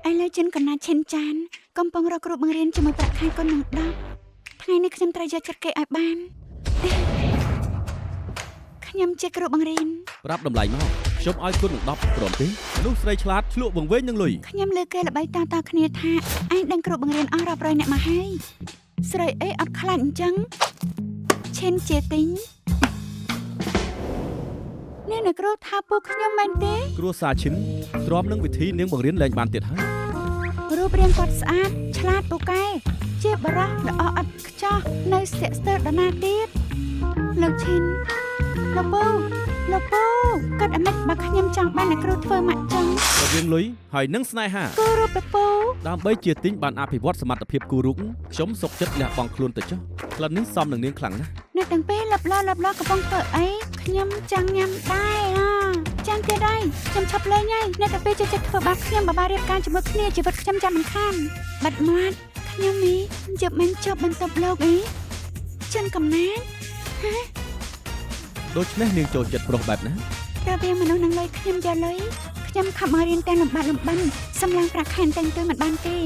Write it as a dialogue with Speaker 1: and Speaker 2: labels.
Speaker 1: ឥឡូវចិនកណាឈិនចានកំពុងរកគ្រូបង្រៀនជាមួយប្រាក់ខែកូននឹង10ថ្ងៃនេះខ្ញុំត្រូវយកចិត្តគេឲ្យបានខ្ញុំជាគ្រូបង្រៀន
Speaker 2: ប្រាប់តម្លៃមកខ្ញុំឲ្យគុណនឹង10ព្រមទេមនុស្សស្រីឆ្លាតឆ្លក់វង្វេងនឹងលុយ
Speaker 1: ខ្ញុំលើគេល្បីតគ្នាថាឯងដឹងគ្រូបង្រៀនអស់រាប់រយអ្នកមកហើយស្រីអីអត់ខ្លាចអញ្ចឹងឈិនជាទិញនេះអ្នកគ្រូថាពួកខ្ញុំមែនទេ
Speaker 2: គ្រួសារឈិនទ្រាំនឹងវិធីនាងបង្រៀនលែងបានទៀតហើយ
Speaker 1: រូបរាងគាត់ស្អាតឆ្លាតពូកែជាបរិះល្អឥតខ្ចោះនៅស្ទាក់ស្ទើរដល់ណាទៀតលោកឈិនលោកពូគាត់អាម៉េចបើខ្ញុំចង់បានអ្នកគ្រូធ្វើម៉ាក់ចឹង
Speaker 2: រវាងលុយហើយនឹងស្នេហា
Speaker 1: គូរូបពូ
Speaker 2: ដើម្បីជាទិញបានអភិវឌ្ឍសមត្ថភាពគូរូបខ្ញុំសុកចិត្តលះបង់ខ្លួនទៅចុះក្លិននេះសមនឹងនាងខ្លាំងណាស់
Speaker 1: អ្នកទាំងពីរលបឡកំពុងធ្វើអីខ្ញុំចង់ញ៉ាំដែរចាំទៀតហើយខ្ញុំឈប់លេងហើយអ្នកទាំងពីរចូលចិត្តធ្វើបាបខ្ញុំបបារៀបការជាមួយគ្នាជីវិតខ្ញុំចាំមិនខានបាត់មាត់ខ្ញុំនេះជប់មិនចប់បន្ទប់លោកអីចិនកំណាច
Speaker 2: ដូច្នេះនាងចូលចិត្តប្រុសបែបណា
Speaker 1: តើវាមនុស្សនឹងលុយខ្ញុំយកលុយខ្ញុំខំមករៀនតែលំបាត់សម្លឹងប្រាក់ខែតែងទៅមិនបានទេ